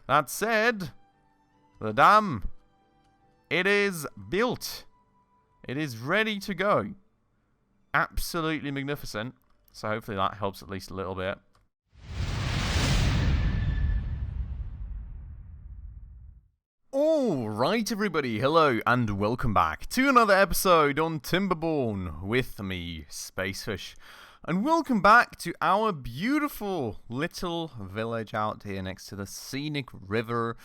That said, the dam, it is built. It is ready to go. Absolutely magnificent. So hopefully that helps at least a little bit. Alright everybody, hello and welcome back to another episode on Timberborn with me, Spacefish. And welcome back to our beautiful little village out here next to the scenic river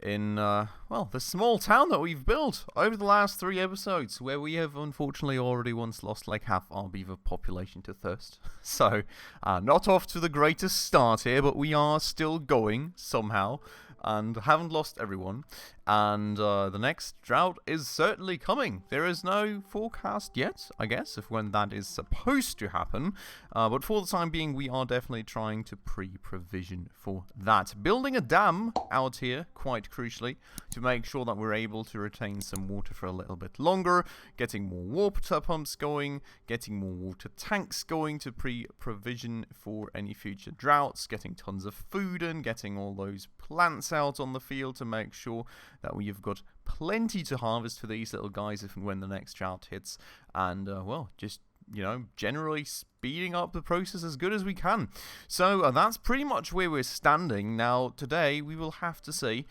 in, well, the small town that we've built over the last 3 episodes, where we have unfortunately already once lost like half our beaver population to thirst. So, not off to the greatest start here, but we are still going somehow, and haven't lost everyone. And the next drought is certainly coming. There is no forecast yet, I guess, of when that is supposed to happen. But for the time being, we are definitely trying to pre-provision for that. Building a dam out here, quite crucially, to make sure that we're able to retain some water for a little bit longer. Getting more water pumps going. Getting more water tanks going to pre-provision for any future droughts. Getting tons of food in. Getting all those plants out on the field to make sure that we have got plenty to harvest for these little guys if and when the next drought hits. And, well, just, you know, generally speeding up the process as good as we can. So that's pretty much where we're standing. Now, today we will have to see,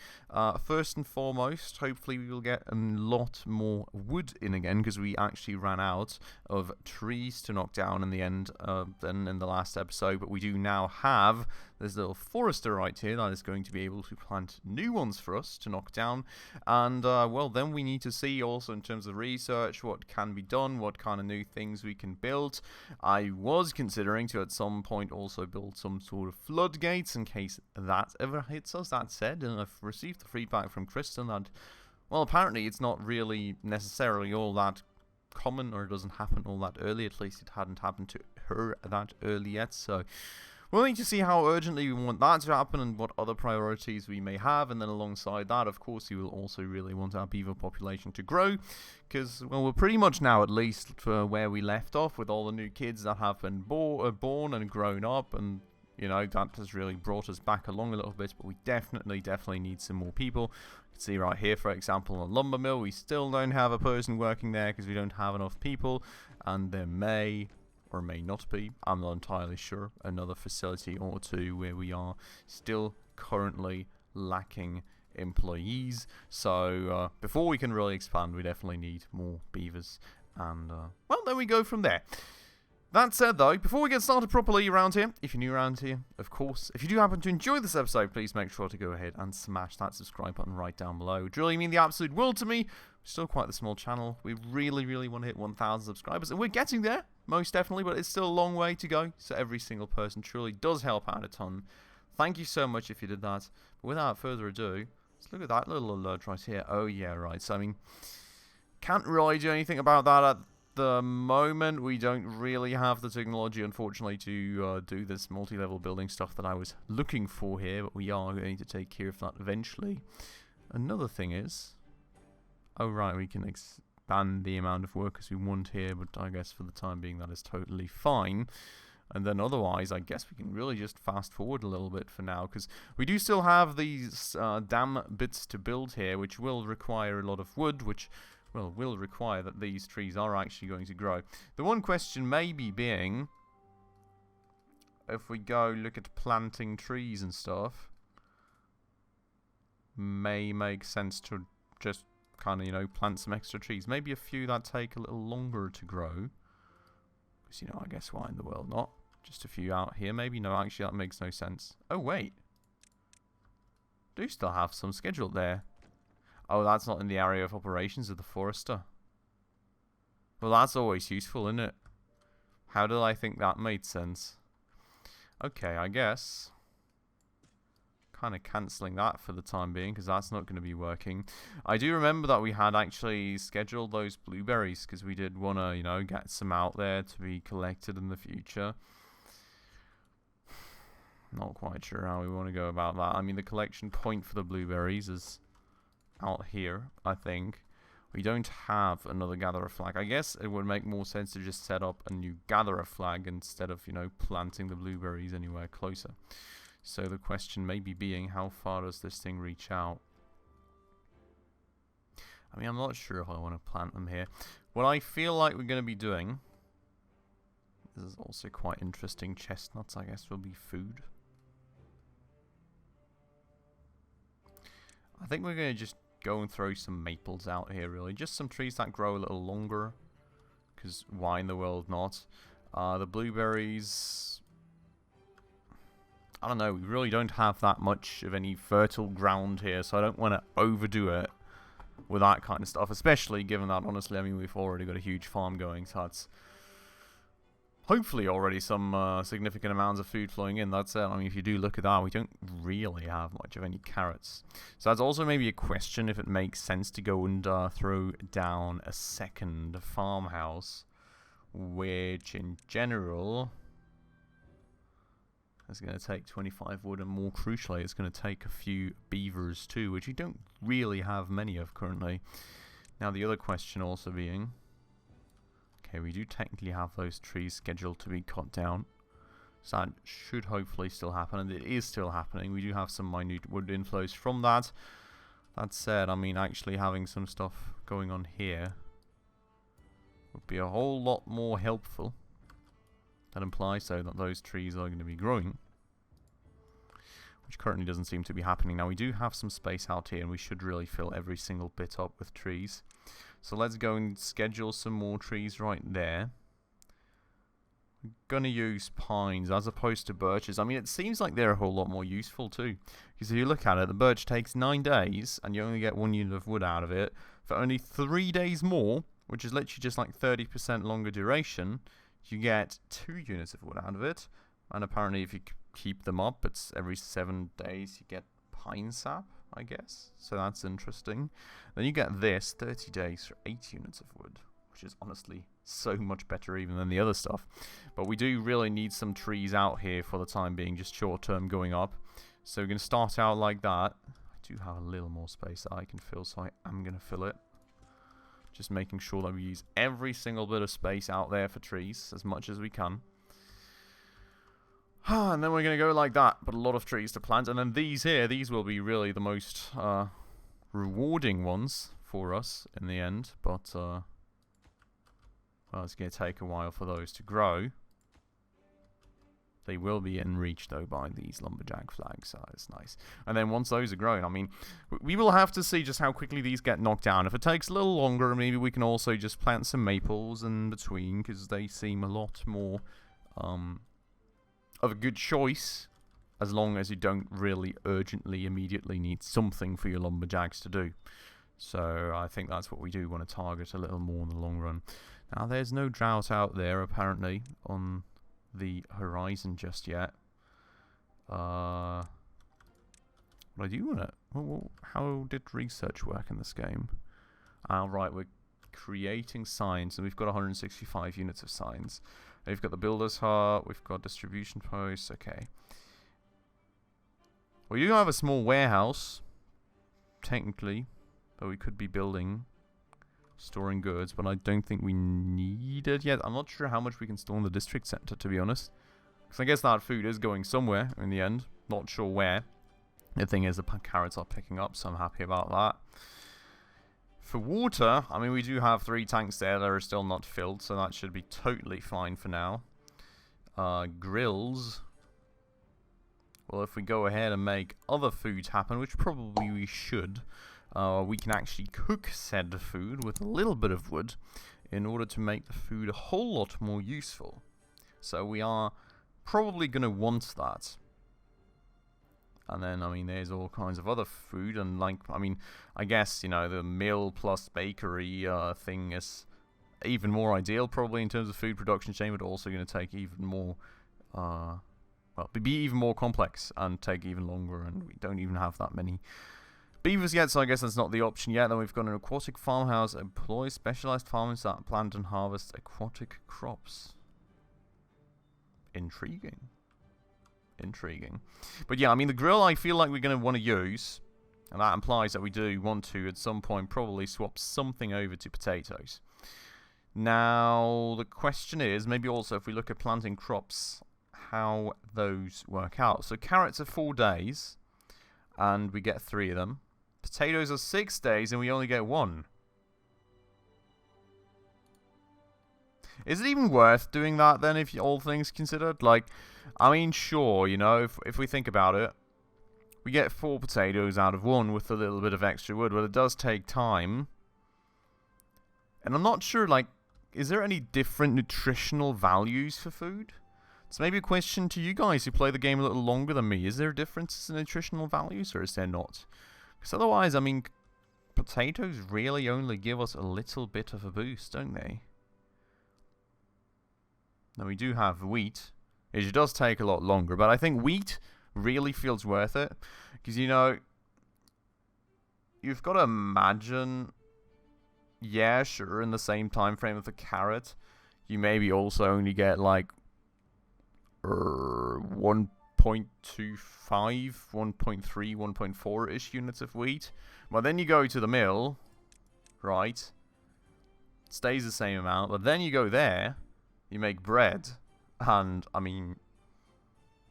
first and foremost, hopefully we will get a lot more wood in again, because we actually ran out of trees to knock down in the end than in the last episode. But we do now have this little forester right here that is going to be able to plant new ones for us to knock down. And, well, then we need to see also in terms of research what can be done, what kind of new things we can build. I was considering to at some point also build some sort of floodgates in case that ever hits us. That said, and I've received the feedback from Kristen that, well, apparently it's not really necessarily all that common, or it doesn't happen all that early. At least it hadn't happened to her that early yet, so we'll need to see how urgently we want that to happen and what other priorities we may have. And then alongside that, of course, we will also really want our beaver population to grow, because, well, we're pretty much now at least for where we left off with all the new kids that have been born and grown up, and, you know, that has really brought us back along a little bit. But we definitely need some more people. You can see right here, for example, a lumber mill, we still don't have a person working there because we don't have enough people, and there may or may not be, I'm not entirely sure, another facility or two where we are still currently lacking employees. So before we can really expand, we definitely need more beavers, and well, then we go from there. That said, though, before we get started properly around here, if you're new around here, of course, if you do happen to enjoy this episode, please make sure to go ahead and smash that subscribe button right down below. It would really mean the absolute world to me. Still quite the small channel. We really want to hit 1,000 subscribers, and we're getting there, most definitely, but it's still a long way to go. So every single person truly does help out a ton. Thank you so much if you did that. But without further ado, let's look at that little alert right here. Oh yeah, right. So I mean, can't really do anything about that at the moment. We don't really have the technology, unfortunately, to do this multi-level building stuff that I was looking for here, but we are going to take care of that eventually. Another thing is, oh right, we can expand the amount of workers we want here, but I guess for the time being that is totally fine. And then otherwise, I guess we can really just fast forward a little bit for now, because we do still have these dam bits to build here, which will require a lot of wood, which, well, will require that these trees are actually going to grow. The one question maybe being, if we go look at planting trees and stuff, may make sense to just kind of, you know, plant some extra trees. Maybe a few that take a little longer to grow. Because, you know, I guess why in the world not? Just a few out here, maybe. No, actually, that makes no sense. Oh, wait. Do still have some scheduled there. Oh, that's not in the area of operations of the forester. Well, that's always useful, isn't it? How did I think that made sense? Okay, I guess kind of cancelling that for the time being, because that's not going to be working. I do remember that we had actually scheduled those blueberries, because we did want to, you know, get some out there to be collected in the future. Not quite sure how we want to go about that. I mean, the collection point for the blueberries is out here, I think. We don't have another gatherer flag. I guess it would make more sense to just set up a new gatherer flag instead of, you know, planting the blueberries anywhere closer. So the question maybe being, how far does this thing reach out? I mean, I'm not sure if I want to plant them here. What I feel like we're going to be doing, this is also quite interesting, chestnuts I guess will be food. I think we're going to just go and throw some maples out here really. Just some trees that grow a little longer. Because why in the world not? The blueberries, I don't know, we really don't have that much of any fertile ground here, so I don't want to overdo it with that kind of stuff, especially given that, honestly, I mean, we've already got a huge farm going, so that's hopefully already some significant amounts of food flowing in. That's it. I mean, if you do look at that, we don't really have much of any carrots. So that's also maybe a question if it makes sense to go and throw down a second farmhouse, which in general is going to take 25 wood, and more crucially, it's going to take a few beavers too, which we don't really have many of currently. Now, the other question also being, okay, we do technically have those trees scheduled to be cut down, so that should hopefully still happen, and it is still happening. We do have some minute wood inflows from that. That said, I mean, actually having some stuff going on here would be a whole lot more helpful. That implies, though, that those trees are going to be growing, which currently doesn't seem to be happening. Now, we do have some space out here, and we should really fill every single bit up with trees. So let's go and schedule some more trees right there. We're going to use pines as opposed to birches. I mean, it seems like they're a whole lot more useful, too. Because if you look at it, the birch takes 9 days, and you only get 1 unit of wood out of it. For only 3 days more, which is literally just like 30% longer duration, you get 2 units of wood out of it, and apparently if you keep them up, it's every 7 days you get pine sap, I guess. So that's interesting. Then you get this, 30 days for 8 units of wood, which is honestly so much better even than the other stuff. But we do really need some trees out here for the time being, just short term going up. So we're going to start out like that. I do have a little more space that I can fill, so I am going to fill it. Just making sure that we use every single bit of space out there for trees as much as we can. And then we're going to go like that, but a lot of trees to plant. And then these here, these will be really the most rewarding ones for us in the end. But, well, it's going to take a while for those to grow. They will be in reach, though, by these lumberjack flags, so it's nice. And then once those are grown, I mean, we will have to see just how quickly these get knocked down. If it takes a little longer, maybe we can also just plant some maples in between, because they seem a lot more of a good choice, as long as you don't really urgently, immediately need something for your lumberjacks to do. So I think that's what we do want to target a little more in the long run. Now, there's no drought out there, apparently, on the horizon just yet. But I do want to... Well, how did research work in this game? Right, we're creating signs, and we've got 165 units of signs. We've got the builder's hut, we've got distribution posts, okay. We do have a small warehouse, technically, that we could be building, storing goods, but I don't think we need it yet. I'm not sure how much we can store in the district center, to be honest. Because I guess that food is going somewhere in the end. Not sure where. The thing is, the carrots are picking up, so I'm happy about that. For water, I mean, we do have 3 tanks there that are still not filled, so that should be totally fine for now. Grills. Well, if we go ahead and make other foods happen, which probably we should, we can actually cook said food with a little bit of wood in order to make the food a whole lot more useful. So we are probably going to want that. And then, I mean, there's all kinds of other food, and like, I mean, I guess, you know, the mill plus bakery thing is even more ideal probably in terms of food production chain, but also going to take even more, well, be even more complex and take even longer, and we don't even have that many beavers yet, so I guess that's not the option yet. Then we've got an aquatic farmhouse, employs specialized farmers that plant and harvest aquatic crops. Intriguing. But yeah, I mean, the grill I feel like we're going to want to use, and that implies that we do want to at some point probably swap something over to potatoes. Now, the question is, maybe also if we look at planting crops, how those work out. So carrots are 4 days, and we get 3 of them. Potatoes are 6 days, and we only get 1. Is it even worth doing that then, if all things considered? Like, I mean, sure, you know, if we think about it, we get 4 potatoes out of 1 with a little bit of extra wood, but it does take time. And I'm not sure, like, is there any different nutritional values for food? It's maybe a question to you guys who play the game a little longer than me. Is there differences in nutritional values, or is there not? Because otherwise, I mean, potatoes really only give us a little bit of a boost, don't they? Now, we do have wheat. It does take a lot longer, but I think wheat really feels worth it. Because, you know, you've got to imagine, yeah, sure, in the same time frame of the carrot, you maybe also only get, like, 1.25, 1.3, 1.4-ish units of wheat. But then you go to the mill, right? It stays the same amount, but then you go there, you make bread, and, I mean,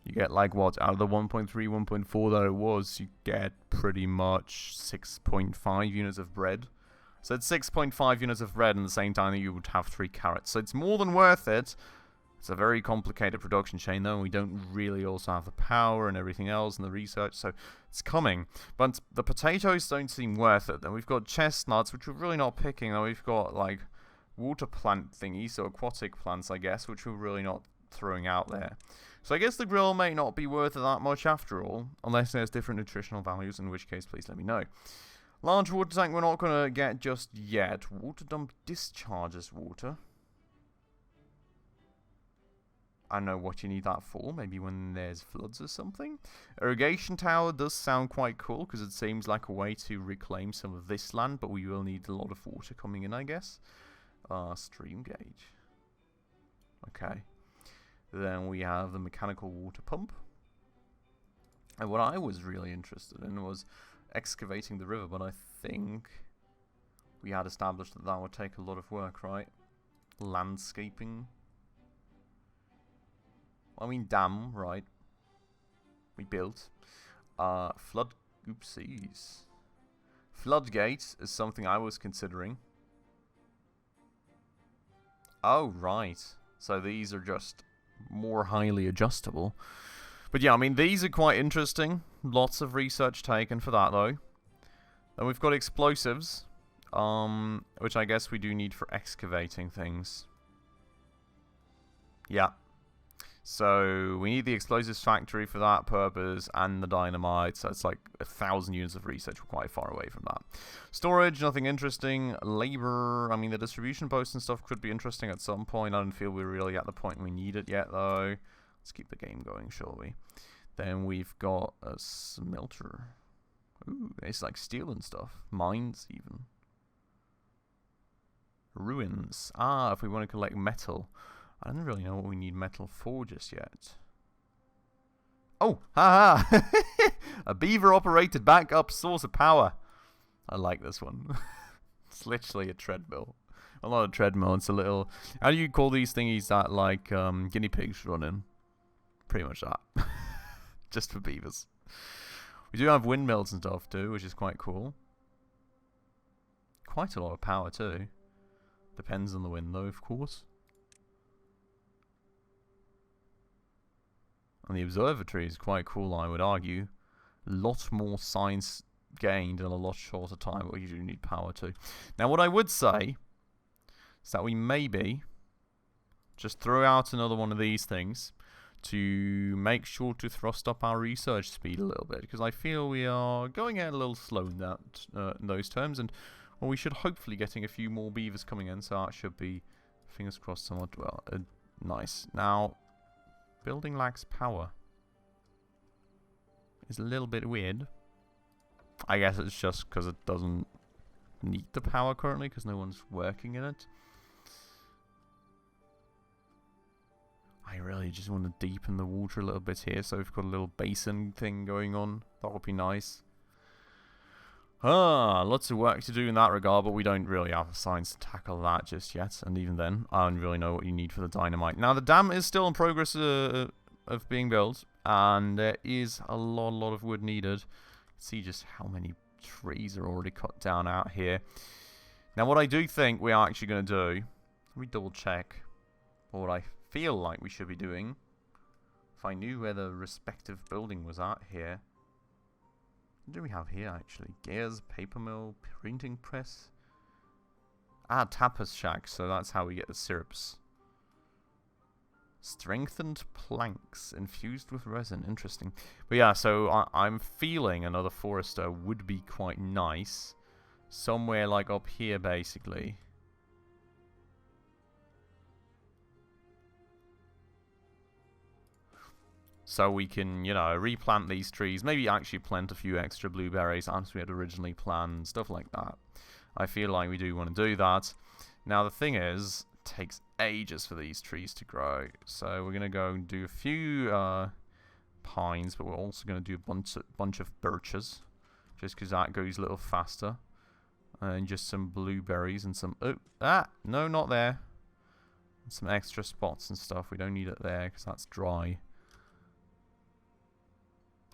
you get, like, what, out of the 1.3, 1.4 that it was, you get pretty much 6.5 units of bread. So it's 6.5 units of bread in the same time that you would have 3 carrots. So it's more than worth it. It's a very complicated production chain, though, and we don't really also have the power and everything else and the research, so it's coming. But the potatoes don't seem worth it. Then we've got chestnuts, which we're really not picking, and we've got, like, water plant thingies, so aquatic plants, I guess, which we're really not throwing out there. So I guess the grill may not be worth it that much after all, unless there's different nutritional values, in which case please let me know. Large water tank we're not going to get just yet. Water dump discharges water. I don't know what you need that for, maybe when there's floods or something. Irrigation tower does sound quite cool, because it seems like a way to reclaim some of this land, but we will need a lot of water coming in, I guess. Stream gauge. Okay. Then we have the mechanical water pump. And what I was really interested in was excavating the river, but I think we had established that that would take a lot of work, right? Landscaping. I mean, dam, right? We built. Oopsies. Floodgate is something I was considering. Oh, right. So these are just more highly adjustable. But yeah, I mean, these are quite interesting. Lots of research taken for that, though. Then we've got explosives, which I guess we do need for excavating things. Yeah. So we need the explosives factory for that purpose, and the dynamite. So it's like 1,000 units of research. We're quite far away from that. Storage, nothing interesting. Labor, I mean, the distribution posts and stuff could be interesting at some point. I don't feel we're really at the point we need it yet, though. Let's keep the game going, shall we? Then we've got a smelter. Ooh, it's like steel and stuff. Mines, even. Ruins. Ah, if we want to collect metal. I don't really know what we need metal for just yet. Oh, haha! A beaver-operated backup source of power. I like this one. It's literally a treadmill. A lot of treadmill. It's a little... How do you call these thingies that, like, guinea pigs run in? Pretty much that. Just for beavers. We do have windmills and stuff, too, which is quite cool. Quite a lot of power, too. Depends on the wind, though, of course. And the observatory is quite cool, I would argue. A lot more science gained in a lot shorter time, but you do need power too. Now, what I would say is that we maybe just throw out another one of these things to make sure to thrust up our research speed a little bit, because I feel we are going at a little slow in that in those terms, and well, we should hopefully getting a few more beavers coming in, so that should be, fingers crossed, somewhat well nice. Now, building lacks power. It's a little bit weird. I guess it's just because it doesn't need the power currently, because no one's working in it. I really just want to deepen the water a little bit here, so we've got a little basin thing going on. That would be nice. Lots of work to do in that regard, but we don't really have the science to tackle that just yet. And even then, I don't really know what you need for the dynamite. Now, the dam is still in progress of being built, and there is a lot of wood needed. See just how many trees are already cut down out here. Now, what I do think we are actually going to do, let me double check what I feel like we should be doing. If I knew where the respective building was at here. What do we have here, actually? Gears, paper mill, printing press. Ah, tapas shack, so that's how we get the syrups. Strengthened planks infused with resin. Interesting. But yeah, so I'm feeling another forester would be quite nice. Somewhere like up here, basically. So we can, you know, replant these trees. Maybe actually plant a few extra blueberries as we had originally planned. Stuff like that. I feel like we do want to do that. Now, the thing is, it takes ages for these trees to grow. So we're going to go and do a few pines, but we're also going to do a bunch of birches. Just because that goes a little faster. And just some blueberries and some... no, not there. Some extra spots and stuff. We don't need it there because that's dry.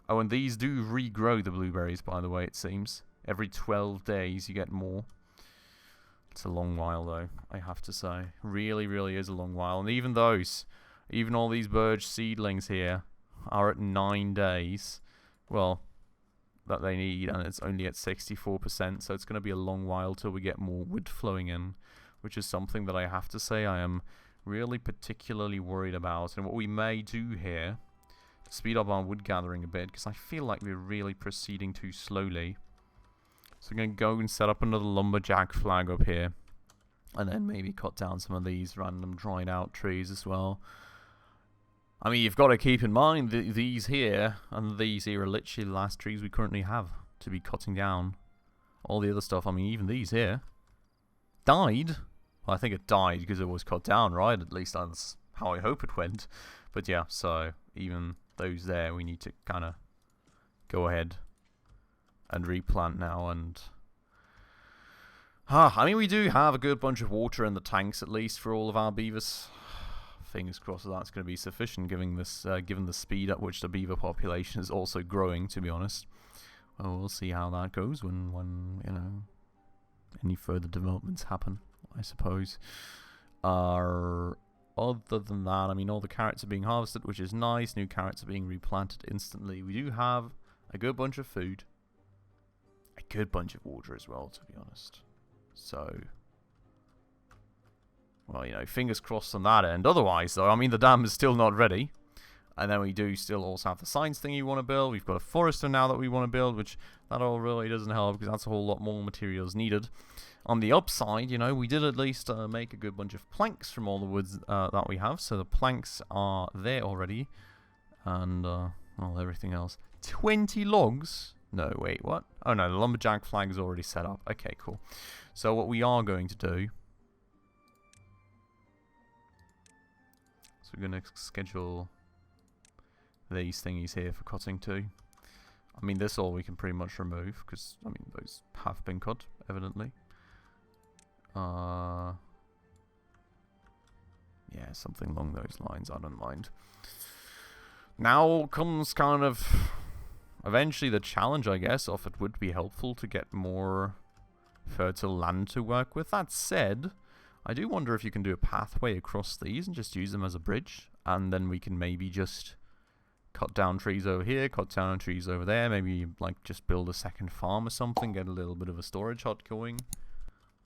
Oh, and these do regrow the blueberries, by the way, it seems. Every 12 days you get more. It's a long while, though, I have to say. Really, really is a long while. And even those, even all these birch seedlings here are at 9 days. Well, that they need, and it's only at 64%, so it's going to be a long while till we get more wood flowing in, which is something that I have to say I am really particularly worried about. And what we may do here, to speed up our wood gathering a bit, because I feel like we're really proceeding too slowly. So we're going to go and set up another lumberjack flag up here, and then maybe cut down some of these random dried out trees as well. I mean, you've got to keep in mind that these here and these here are literally the last trees we currently have to be cutting down. All the other stuff, I mean, even these here died. Well, I think it died because it was cut down, right? At least that's how I hope it went. But yeah, so even those there, we need to kind of go ahead and replant now. And I mean, we do have a good bunch of water in the tanks, at least for all of our beavers. Fingers crossed that that's going to be sufficient, given the speed at which the beaver population is also growing, to be honest. Well, we'll see how that goes when you know, any further developments happen, I suppose. Other than that, I mean, all the carrots are being harvested, which is nice. New carrots are being replanted instantly. We do have a good bunch of food. A good bunch of water as well, to be honest. So, well, you know, fingers crossed on that end. Otherwise, though, I mean, the dam is still not ready. And then we do still also have the science thing you want to build. We've got a forester now that we want to build, which that all really doesn't help because that's a whole lot more materials needed. On the upside, you know, we did at least make a good bunch of planks from all the woods that we have. So the planks are there already. And, well, everything else. 20 logs? No, wait, what? Oh, no, the lumberjack flag is already set up. Okay, cool. So what we are going to do... So we're going to schedule these thingies here for cutting too. I mean, this all we can pretty much remove because, I mean, those have been cut, evidently. Yeah, something along those lines, I don't mind. Now comes kind of eventually the challenge, I guess, of it would be helpful to get more fertile land to work with. That said, I do wonder if you can do a pathway across these and just use them as a bridge, and then we can maybe just cut down trees over here, cut down trees over there, maybe like just build a second farm or something, get a little bit of a storage hut going.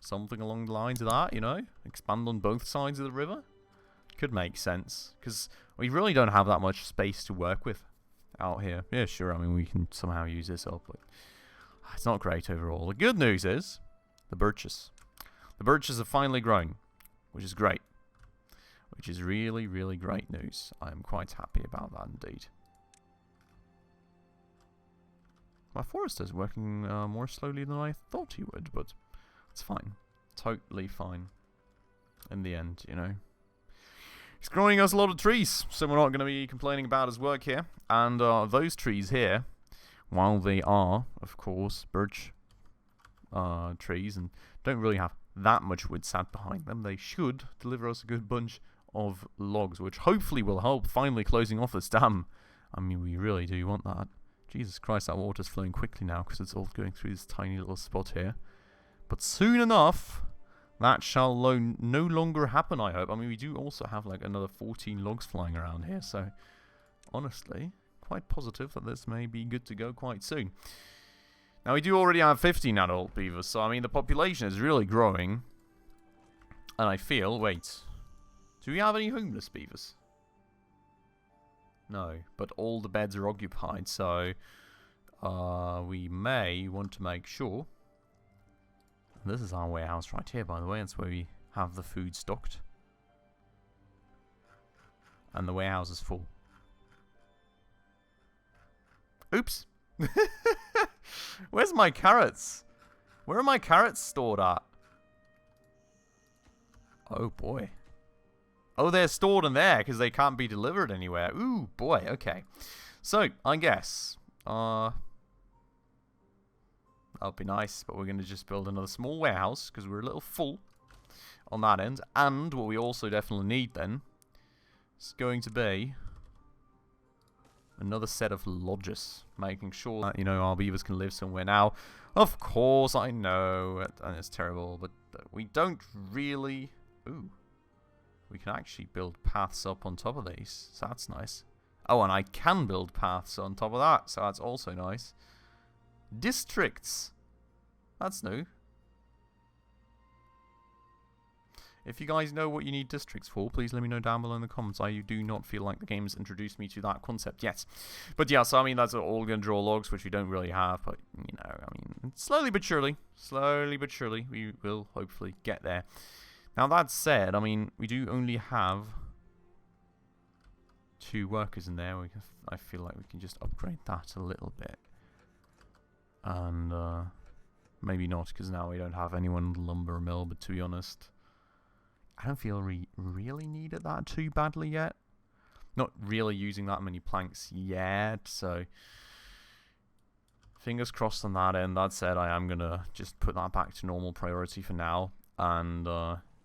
Something along the lines of that, you know? Expand on both sides of the river. Could make sense, because we really don't have that much space to work with out here. Yeah, sure, I mean, we can somehow use this up, but it's not great overall. The good news is the birches. The birches are finally growing, which is great. Which is really, really great news. I am quite happy about that indeed. My forester is working more slowly than I thought he would, but it's fine. Totally fine. In the end, you know. He's growing us a lot of trees, so we're not going to be complaining about his work here. And those trees here, while they are, of course, birch trees and don't really have that much wood sat behind them, they should deliver us a good bunch of logs, which hopefully will help finally closing off this dam. I mean, we really do want that. Jesus Christ, that water's flowing quickly now because it's all going through this tiny little spot here. But soon enough, that shall no longer happen, I hope. I mean, we do also have like another 14 logs flying around here, so honestly, quite positive that this may be good to go quite soon. Now, we do already have 15 adult beavers, so I mean, the population is really growing. And I feel, wait, do we have any homeless beavers? No, but all the beds are occupied, so we may want to make sure. This is our warehouse right here, by the way. That's where we have the food stocked. And the warehouse is full. Oops. Where's my carrots? Where are my carrots stored at? Oh, boy. Oh, they're stored in there because they can't be delivered anywhere. Ooh, boy. Okay. So, I guess. That'll be nice, but we're going to just build another small warehouse because we're a little full on that end. And what we also definitely need then is going to be another set of lodges, making sure that, you know, our beavers can live somewhere. Now, of course, I know, and it's terrible, but we don't really... Ooh. We can actually build paths up on top of these, so that's nice. Oh, and I can build paths on top of that, so that's also nice. Districts. That's new. If you guys know what you need districts for, please let me know down below in the comments. I do not feel like the game has introduced me to that concept yet. But yeah, so I mean, that's all going to draw logs, which we don't really have. But, you know, I mean, slowly but surely, we will hopefully get there. Now, that said, I mean, we do only have 2 workers in there. I feel like we can just upgrade that a little bit. And maybe not, because now we don't have anyone in the lumber mill, but to be honest, I don't feel we really needed that too badly yet. Not really using that many planks yet, so fingers crossed on that end. That said, I am going to just put that back to normal priority for now. And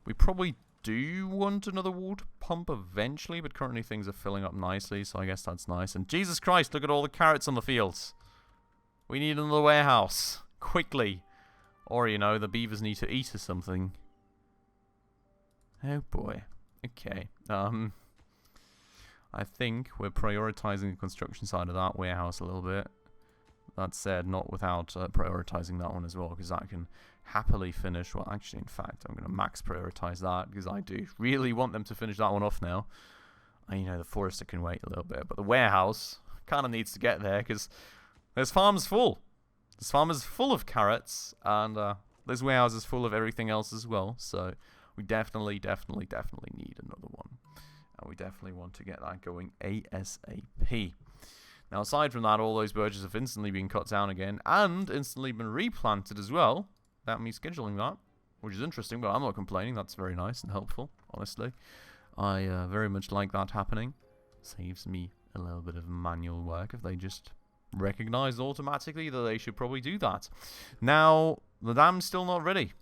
we probably do want another water pump eventually, but currently things are filling up nicely, so I guess that's nice. And Jesus Christ, look at all the carrots on the fields. We need another warehouse. Quickly. Or, you know, the beavers need to eat or something. Oh boy. Okay. I think we're prioritizing the construction side of that warehouse a little bit. That said, not without prioritizing that one as well, because that can happily finish. Well, actually, in fact, I'm going to max prioritize that, because I do really want them to finish that one off now. And, you know, the forester can wait a little bit, but the warehouse kind of needs to get there, because this farm's full. This farm is full of carrots, and this warehouse is full of everything else as well. So we definitely need another one. And we definitely want to get that going ASAP. Now, aside from that, all those birches have instantly been cut down again, and instantly been replanted as well. Without me scheduling that, which is interesting, but I'm not complaining. That's very nice and helpful, honestly. I very much like that happening. Saves me a little bit of manual work if they just recognize automatically that they should probably do that. Now, the dam's still not ready.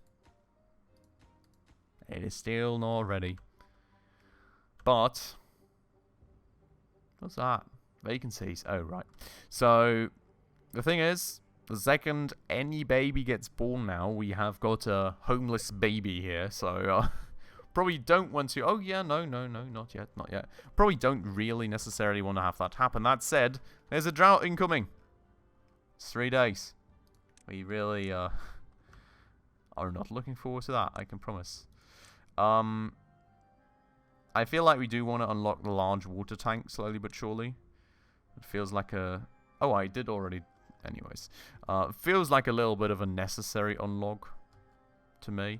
It is still not ready. But, what's that? Vacancies. Oh, right. So, the thing is, the second any baby gets born now, we have got a homeless baby here. So, probably don't want to... Oh, yeah, no, not yet. Probably don't really necessarily want to have that happen. That said, there's a drought incoming. It's 3 days. We really are not looking forward to that, I can promise. I feel like we do want to unlock the large water tank slowly but surely. It feels like a... Oh, I did already... Anyways. It feels like a little bit of a necessary unlock to me.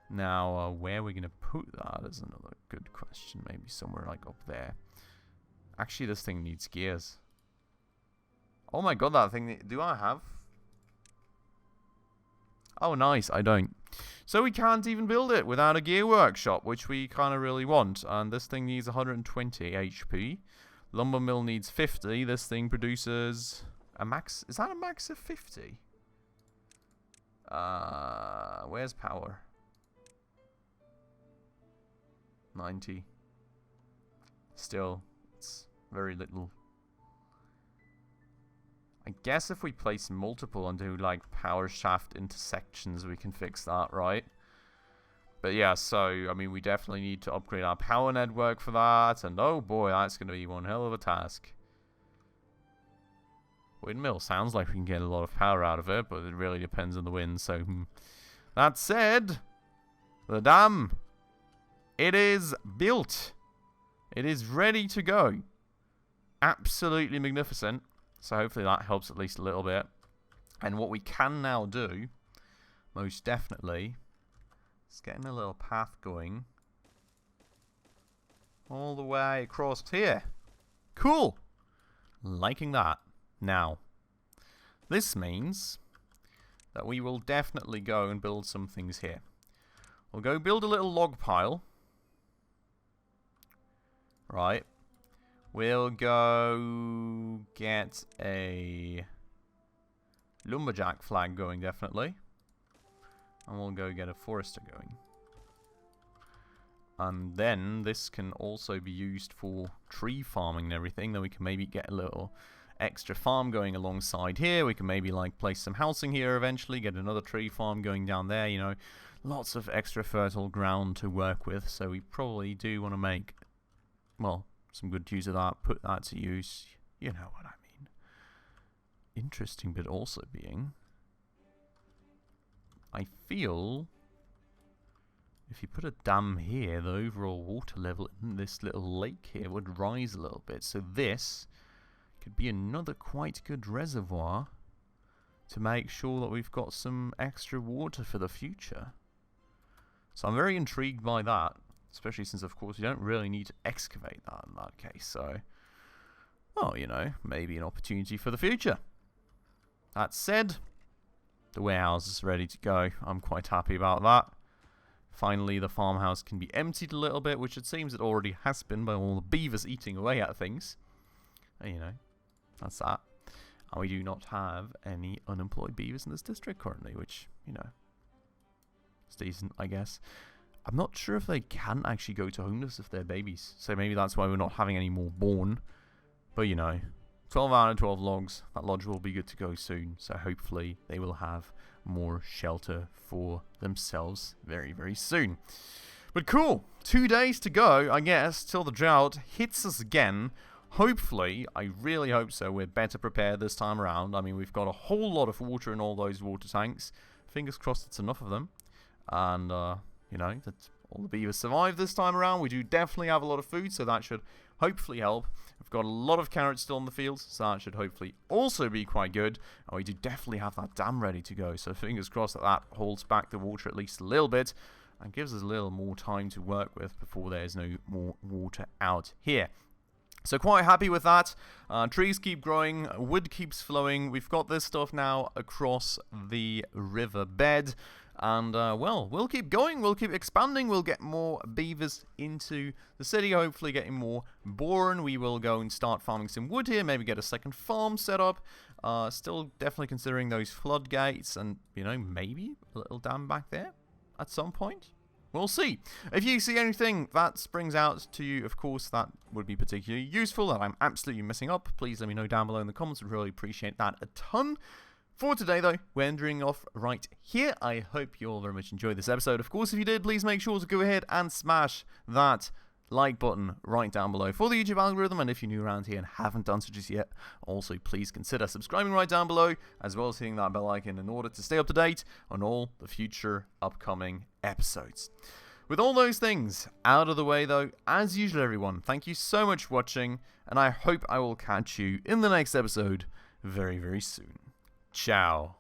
Now, where are we going to put that is another good question. Maybe somewhere like up there. Actually, this thing needs gears. Oh my god, that thing... Do I have... Oh, nice. I don't. So we can't even build it without a gear workshop, which we kind of really want. And this thing needs 120 HP. Lumber mill needs 50. This thing produces a max... Is that a max of 50? Where's power? 90. Still, it's very little. I guess if we place multiple and do like power shaft intersections, we can fix that, right? But yeah, so, I mean, we definitely need to upgrade our power network for that. And oh boy, that's going to be one hell of a task. Windmill sounds like we can get a lot of power out of it, but it really depends on the wind. So, that said, the dam, it is built. It is ready to go. Absolutely magnificent. So hopefully that helps at least a little bit. And what we can now do, most definitely, is getting a little path going all the way across here. Cool. Liking that. Now, this means that we will definitely go and build some things here. We'll go build a little log pile. Right. We'll go get a lumberjack flag going, definitely. And we'll go get a forester going. And then this can also be used for tree farming and everything. Then we can maybe get a little extra farm going alongside here. We can maybe like place some housing here eventually. Get another tree farm going down there, you know. Lots of extra fertile ground to work with. So we probably do want to make, well, some good use of that, put that to use, you know what I mean. Interesting bit also being, I feel if you put a dam here, the overall water level in this little lake here would rise a little bit. So this could be another quite good reservoir to make sure that we've got some extra water for the future. So I'm very intrigued by that. Especially since, of course, you don't really need to excavate that in that case. So, well, you know, maybe an opportunity for the future. That said, the warehouse is ready to go. I'm quite happy about that. Finally, the farmhouse can be emptied a little bit, which it seems it already has been by all the beavers eating away at things. And, you know, that's that. And we do not have any unemployed beavers in this district currently, which, you know, is decent, I guess. I'm not sure if they can actually go to homeless if they're babies. So maybe that's why we're not having any more born. But, you know, 12 out of 12 logs. That lodge will be good to go soon. So hopefully they will have more shelter for themselves very, very soon. But cool. 2 days to go, I guess, till the drought hits us again. Hopefully, I really hope so, we're better prepared this time around. I mean, we've got a whole lot of water in all those water tanks. Fingers crossed it's enough of them. And, you know, that all the beavers survive this time around. We do definitely have a lot of food, so that should hopefully help. We've got a lot of carrots still in the fields, so that should hopefully also be quite good. And we do definitely have that dam ready to go, so fingers crossed that that holds back the water at least a little bit and gives us a little more time to work with before there's no more water out here. So quite happy with that. Trees keep growing, wood keeps flowing. We've got this stuff now across the river bed. And, well, we'll keep going, we'll keep expanding, we'll get more beavers into the city, hopefully getting more born. We will go and start farming some wood here, maybe get a second farm set up. Still definitely considering those floodgates and, you know, maybe a little dam back there at some point. We'll see. If you see anything that springs out to you, of course, that would be particularly useful, that I'm absolutely missing up, please let me know down below in the comments. We'd really appreciate that a ton. For today, though, we're ending off right here. I hope you all very much enjoyed this episode. Of course, if you did, please make sure to go ahead and smash that like button right down below for the YouTube algorithm. And if you're new around here and haven't done so just yet, also please consider subscribing right down below, as well as hitting that bell icon in order to stay up to date on all the future upcoming episodes. With all those things out of the way, though, as usual, everyone, thank you so much for watching, and I hope I will catch you in the next episode very, very soon. Ciao.